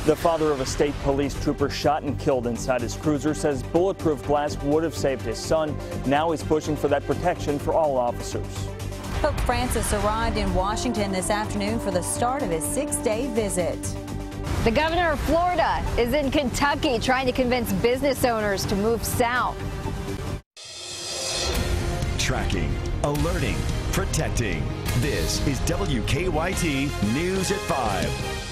The father of a state police trooper shot and killed inside his cruiser says bulletproof glass would have saved his son. Now he's pushing for that protection for all officers. Pope Francis arrived in Washington this afternoon for the start of his 6-day visit. The governor of Florida is in Kentucky trying to convince business owners to move south. Tracking, alerting, protecting. This is WKYT News at 5.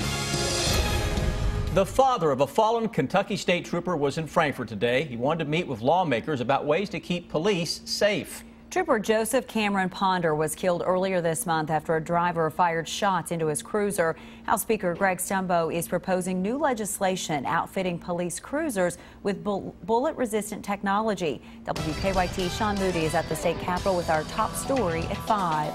The father of a fallen Kentucky state trooper was in Frankfort today. He wanted to meet with lawmakers about ways to keep police safe. Trooper Joseph Cameron Ponder was killed earlier this month after a driver fired shots into his cruiser. House Speaker Greg Stumbo is proposing new legislation outfitting police cruisers with bullet-resistant technology. WKYT Sean Moody is at the state capitol with our top story at 5.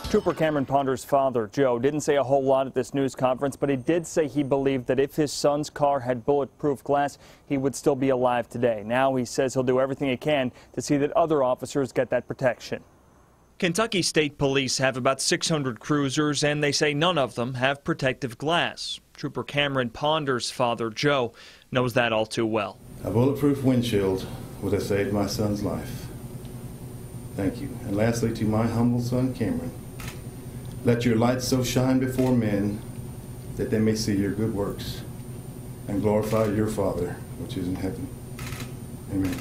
Trooper Cameron Ponder's father, Joe, didn't say a whole lot at this news conference, but he did say he believed that if his son's car had bulletproof glass, he would still be alive today. Now he says he'll do everything he can to see that other officers get that protection. Kentucky State Police have about 600 cruisers, and they say none of them have protective glass. Trooper Cameron Ponder's father, Joe, knows that all too well. A bulletproof windshield would have saved my son's life. Thank you. And lastly, to my humble son, Cameron. Let your light so shine before men that they may see your good works and glorify your Father, which is in heaven. Amen.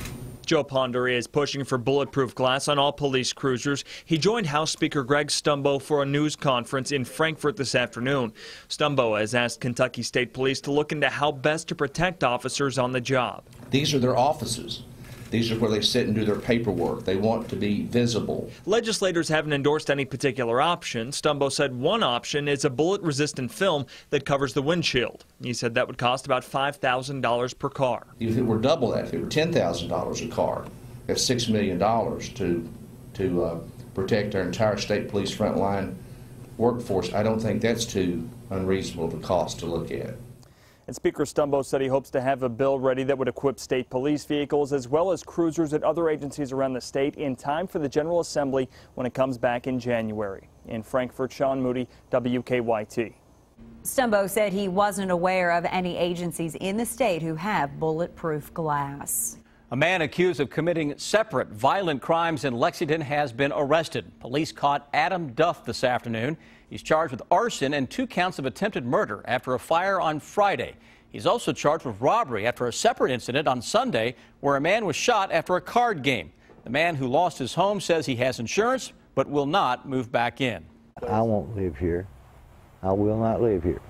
Joe Ponder is pushing for bulletproof glass on all police cruisers. He joined House Speaker Greg Stumbo for a news conference in Frankfort this afternoon. Stumbo has asked Kentucky State Police to look into how best to protect officers on the job. These are their offices. These are where they sit and do their paperwork. They want to be visible. Legislators haven't endorsed any particular option. Stumbo said one option is a bullet-resistant film that covers the windshield. He said that would cost about $5,000 per car. If it were double that, if it were $10,000 a car, that's $6 million to protect our entire state police frontline workforce. I don't think that's too unreasonable of a cost to look at. And Speaker Stumbo said he hopes to have a bill ready that would equip state police vehicles as well as cruisers at other agencies around the state in time for the General Assembly when it comes back in January. In Frankfort, Sean Moody, WKYT. Stumbo said he wasn't aware of any agencies in the state who have bulletproof glass. A man accused of committing separate violent crimes in Lexington has been arrested. Police caught Adam Duff this afternoon. He's charged with arson and 2 counts of attempted murder after a fire on Friday. He's also charged with robbery after a separate incident on Sunday where a man was shot after a card game. The man who lost his home says he has insurance but will not move back in. I won't live here. I will not live here.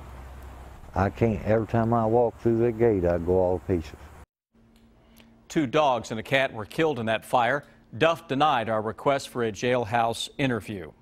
I can't. Every time I walk through the gate, I go all to pieces. 2 dogs and a cat were killed in that fire. Duff denied our request for a jailhouse interview.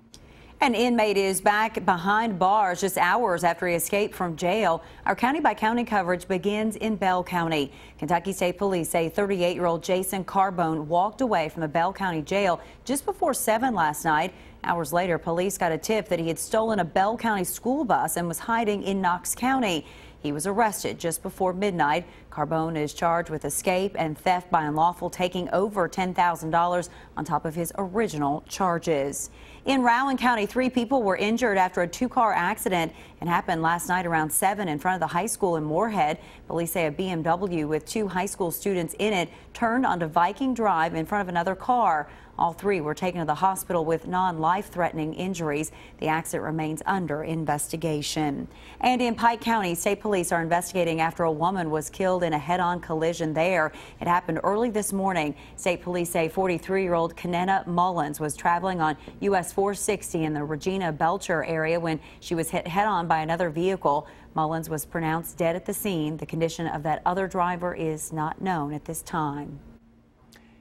An inmate is back behind bars just hours after he escaped from jail. Our county-by-county coverage begins in Bell County. Kentucky State Police say 38-year-old Jason Carbone walked away from the Bell County jail just before 7 last night. Hours later, police got a tip that he had stolen a Bell County school bus and was hiding in Knox County. He was arrested just before midnight. Carbone is charged with escape and theft by unlawful taking over $10,000 on top of his original charges. In Rowan County, 3 people were injured after a 2-car accident. It happened last night around 7 in front of the high school in Moorhead. Police say a BMW with 2 high school students in it turned onto Viking Drive in front of another car. All 3 were taken to the hospital with non-life-threatening injuries. The accident remains under investigation. And in Pike County, state police are investigating after a woman was killed in a head-on collision there. It happened early this morning. State police say 43-year-old Kenena Mullins was traveling on US 460 in the Regina Belcher area when she was hit head-on by another vehicle. Mullins was pronounced dead at the scene. The condition of that other driver is not known at this time.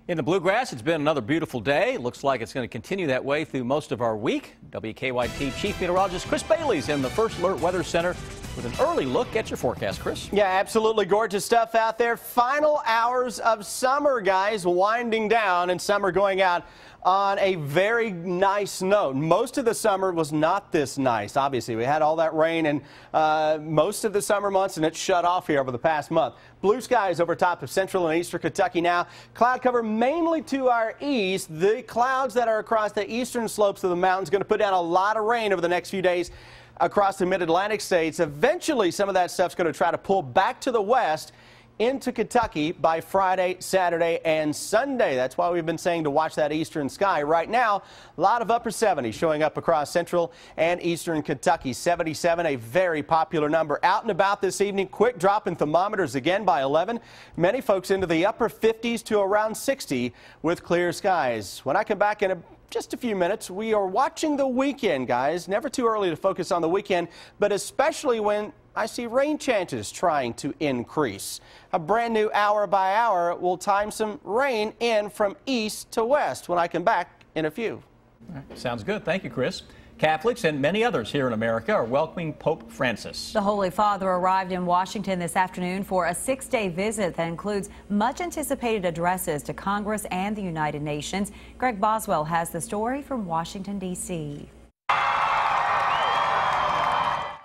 In the Bluegrass, it's been another beautiful day. Looks like it's going to continue that way through most of our week. WKYT Chief Meteorologist Chris Bailey's in the First Alert Weather Center with an early look at your forecast, Chris. Yeah, absolutely gorgeous stuff out there. Final hours of summer, guys, winding down, and summer going out on a very nice note. Most of the summer was not this nice. Obviously, we had all that rain and most of the summer months, and it shut off here over the past month. Blue skies over top of central and eastern Kentucky now. Cloud cover mainly to our east. The clouds that are across the eastern slopes of the mountains going to put down a lot of rain over the next few days. across the mid-Atlantic states. Eventually, some of that stuff's going to try to pull back to the west into Kentucky by Friday, Saturday, and Sunday. That's why we've been saying to watch that eastern sky. Right now, a lot of upper 70s showing up across central and eastern Kentucky. 77, a very popular number. Out and about this evening, quick drop in thermometers again by 11. Many folks into the upper 50s to around 60 with clear skies. When I come back in just a few minutes, we are watching the weekend, guys. Never too early to focus on the weekend, but especially when I see rain chances trying to increase. A brand new hour by hour will time some rain in from east to west when I come back in a few. All right, sounds good. Thank you, Chris. Catholics and many others here in America are welcoming Pope Francis. The Holy Father arrived in Washington this afternoon for a 6-day visit that includes much anticipated addresses to Congress and the United Nations. Greg Boswell has the story from Washington, D.C.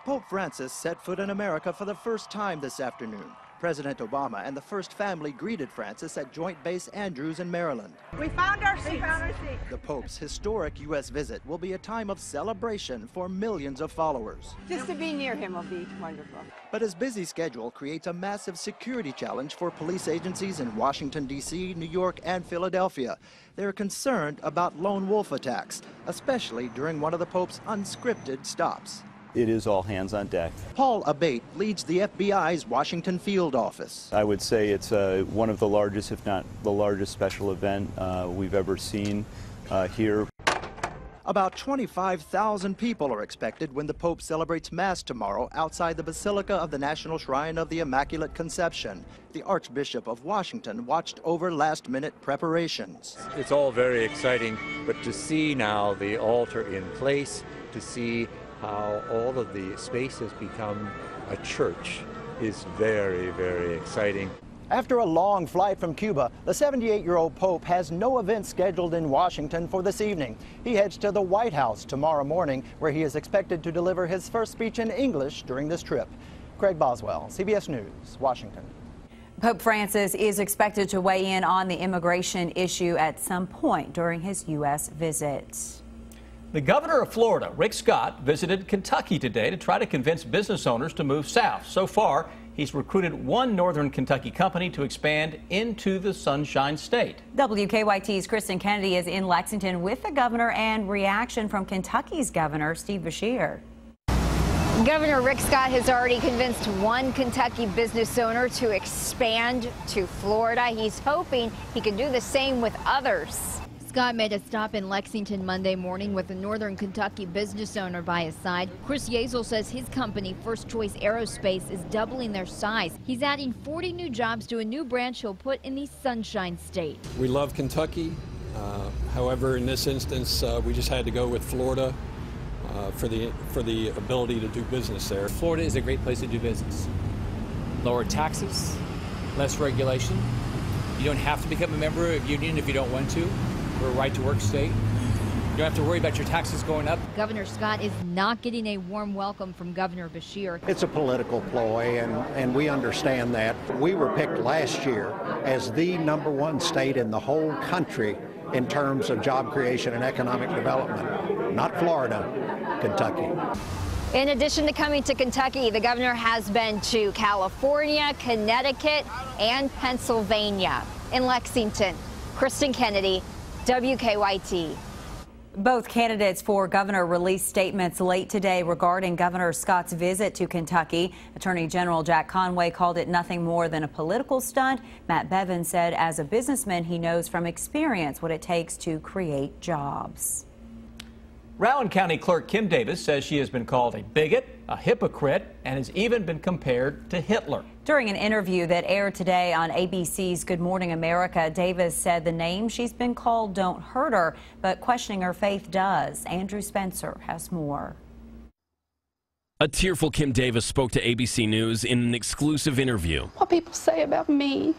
Pope Francis set foot in America for the first time this afternoon. President Obama and the First Family greeted Francis at Joint Base Andrews in Maryland. We found our seats. The Pope's historic U.S. visit will be a time of celebration for millions of followers. Just to be near him will be wonderful. But his busy schedule creates a massive security challenge for police agencies in Washington, D.C., New York, and Philadelphia. They're concerned about lone wolf attacks, especially during one of the Pope's unscripted stops. It is all hands on deck. Paul Abate leads the FBI's Washington field office. I would say it's one of the largest, if not the largest, special event we've ever seen here. About 25,000 people are expected when the Pope celebrates Mass tomorrow outside the Basilica of the National Shrine of the Immaculate Conception. The Archbishop of Washington watched over last-minute preparations. It's all very exciting, but to see now the altar in place, to see how all of the space has become a church is very, very exciting. After a long flight from Cuba, the 78-year-old Pope has no event scheduled in Washington for this evening. He heads to the White House tomorrow morning, where he is expected to deliver his first speech in English during this trip. Craig Boswell, CBS News, Washington. Pope Francis is expected to weigh in on the immigration issue at some point during his U.S. visit. The governor of Florida, Rick Scott, visited Kentucky today to try to convince business owners to move south. So far, he's recruited one northern Kentucky company to expand into the Sunshine State. WKYT's Kristen Kennedy is in Lexington with the governor and reaction from Kentucky's governor, Steve Beshear. Governor Rick Scott has already convinced one Kentucky business owner to expand to Florida. He's hoping he can do the same with others. Scott made a stop in Lexington Monday morning with a northern Kentucky business owner by his side. Chris Yazel says his company, First Choice Aerospace, is doubling their size. He's adding 40 new jobs to a new branch he'll put in the Sunshine State. We love Kentucky. However, in this instance, we just had to go with Florida for the ability to do business there. Florida is a great place to do business. Lower taxes, less regulation. You don't have to become a member of a union if you don't want to. We're a right-to-work state. You don't have to worry about your taxes going up. Governor Scott is not getting a warm welcome from Governor Beshear. It's a political ploy, and we understand that. We were picked last year as the #1 state in the whole country in terms of job creation and economic development. Not Florida, Kentucky. In addition to coming to Kentucky, the governor has been to California, Connecticut, and Pennsylvania. In Lexington, Kristen Kennedy, WKYT. Both candidates for governor released statements late today regarding Governor Scott's visit to Kentucky. Attorney General Jack Conway called it nothing more than a political stunt. Matt Bevin said as a businessman, he knows from experience what it takes to create jobs. Rowan County Clerk Kim Davis says she has been called a bigot, a hypocrite, and has even been compared to Hitler. During an interview that aired today on ABC's Good Morning America, Davis said the names she's been called don't hurt her, but questioning her faith does. Andrew Spencer has more. A tearful Kim Davis spoke to ABC News in an exclusive interview. What people say about me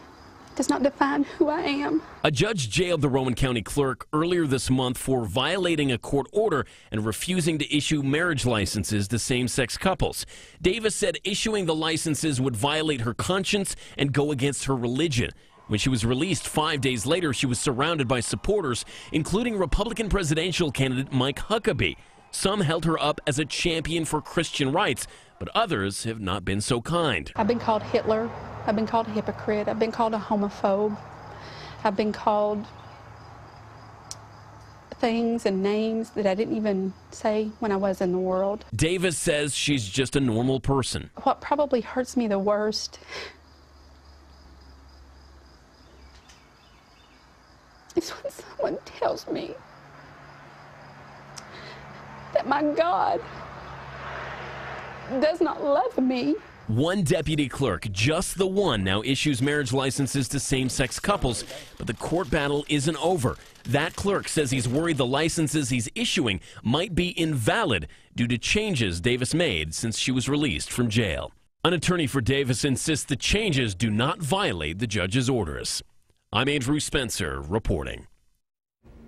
does not define who I am. A judge jailed the Rowan County clerk earlier this month for violating a court order and refusing to issue marriage licenses to same-sex couples. Davis said issuing the licenses would violate her conscience and go against her religion. When she was released 5 days later, she was surrounded by supporters, including Republican presidential candidate Mike Huckabee. Some held her up as a champion for Christian rights, but others have not been so kind. I've been called Hitler. I've been called a hypocrite. I've been called a homophobe. I've been called things and names that I didn't even say when I was in the world. Davis says she's just a normal person. What probably hurts me the worst is when someone tells me that my God does not love me. One deputy clerk, just the one, now issues marriage licenses to same-sex couples, but the court battle isn't over. That clerk says he's worried the licenses he's issuing might be invalid due to changes Davis made since she was released from jail. An attorney for Davis insists the changes do not violate the judge's orders. I'm Andrew Spencer reporting.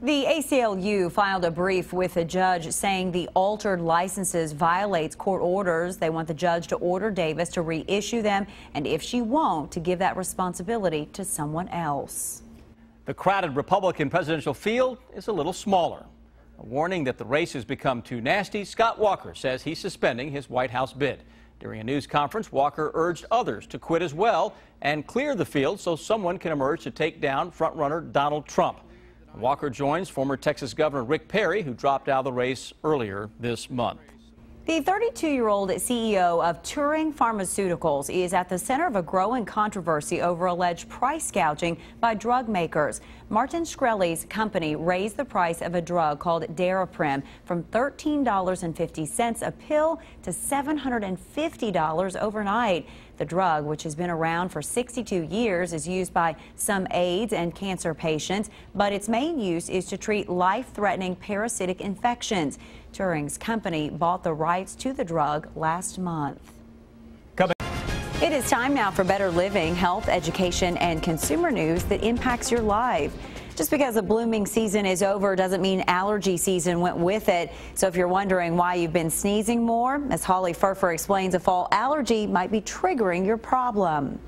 The ACLU filed a brief with the judge saying the altered licenses violates court orders. They want the judge to order Davis to reissue them, and if she won't, to give that responsibility to someone else. The crowded Republican presidential field is a little smaller. A warning that the race has become too nasty, Scott Walker says he's suspending his White House bid. During a news conference, Walker urged others to quit as well and clear the field so someone can emerge to take down frontrunner Donald Trump. Walker joins former Texas Governor Rick Perry, who dropped out of the race earlier this month. The 32-year-old CEO of Turing Pharmaceuticals is at the center of a growing controversy over alleged price gouging by drug makers. Martin Shkreli's company raised the price of a drug called Daraprim from $13.50 a pill to $750 overnight. The drug, which has been around for 62 years, is used by some AIDS and cancer patients, but its main use is to treat life-threatening parasitic infections. Turing's company bought the rights to the drug last month. It is time now for better living, health, education, and consumer news that impacts your life. Just because the blooming season is over doesn't mean allergy season went with it. So if you're wondering why you've been sneezing more, as Holly Furfer explains, a fall allergy might be triggering your problem.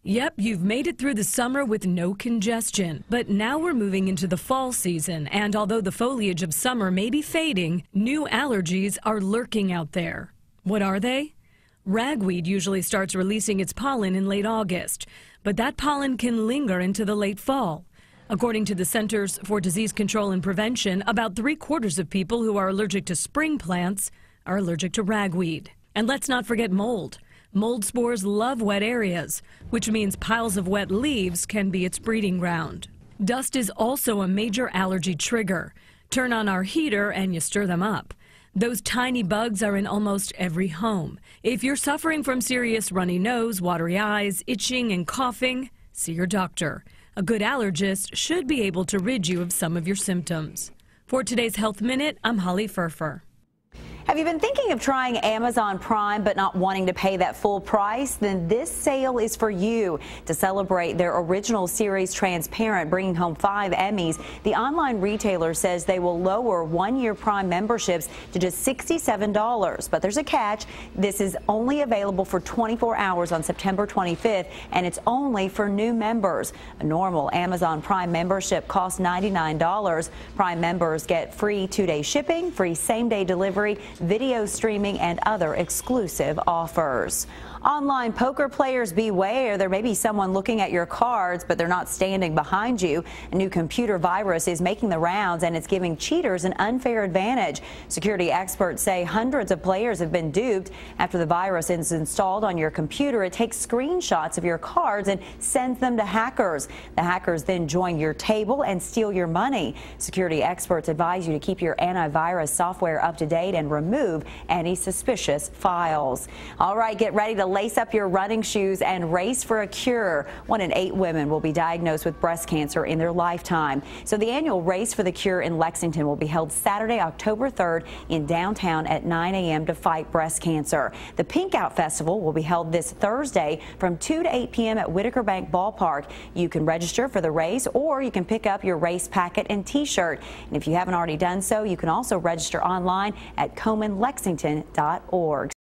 Yep, you've made it through the summer with no congestion. But now we're moving into the fall season, and although the foliage of summer may be fading, new allergies are lurking out there. What are they? Ragweed usually starts releasing its pollen in late August, but that pollen can linger into the late fall. According to the Centers for Disease Control and Prevention, about 3/4 of people who are allergic to spring plants are allergic to ragweed. And let's not forget mold. Mold spores love wet areas, which means piles of wet leaves can be its breeding ground. Dust is also a major allergy trigger. Turn on our heater and you stir them up. Those tiny bugs are in almost every home. If you're suffering from serious runny nose, watery eyes, itching, and coughing, see your doctor. A good allergist should be able to rid you of some of your symptoms. For today's Health Minute, I'm Holly Furfer. Have you been thinking of trying Amazon Prime but not wanting to pay that full price? Then this sale is for you. To celebrate their original series Transparent, bringing home 5 Emmys, the online retailer says they will lower one-year Prime memberships to just $67. But there's a catch. This is only available for 24 hours on September 25th, and it's only for new members. A normal Amazon Prime membership costs $99. Prime members get free 2-day shipping, free same-day delivery, video streaming, and other exclusive offers. Online poker players, beware. There may be someone looking at your cards, but they're not standing behind you. A new computer virus is making the rounds, and it's giving cheaters an unfair advantage. Security experts say hundreds of players have been duped. After the virus is installed on your computer, it takes screenshots of your cards and sends them to hackers. The hackers then join your table and steal your money. Security experts advise you to keep your antivirus software up to date and remove any suspicious files. All right, get ready to lace up your running shoes and race for a cure. 1 in 8 women will be diagnosed with breast cancer in their lifetime. So the annual Race for the Cure in Lexington will be held Saturday, October 3rd in downtown at 9 a.m. to fight breast cancer. The Pink Out Festival will be held this Thursday from 2 to 8 p.m. at Whitaker Bank Ballpark. You can register for the race, or you can pick up your race packet and t-shirt. And if you haven't already done so, you can also register online at ComanLexington.org.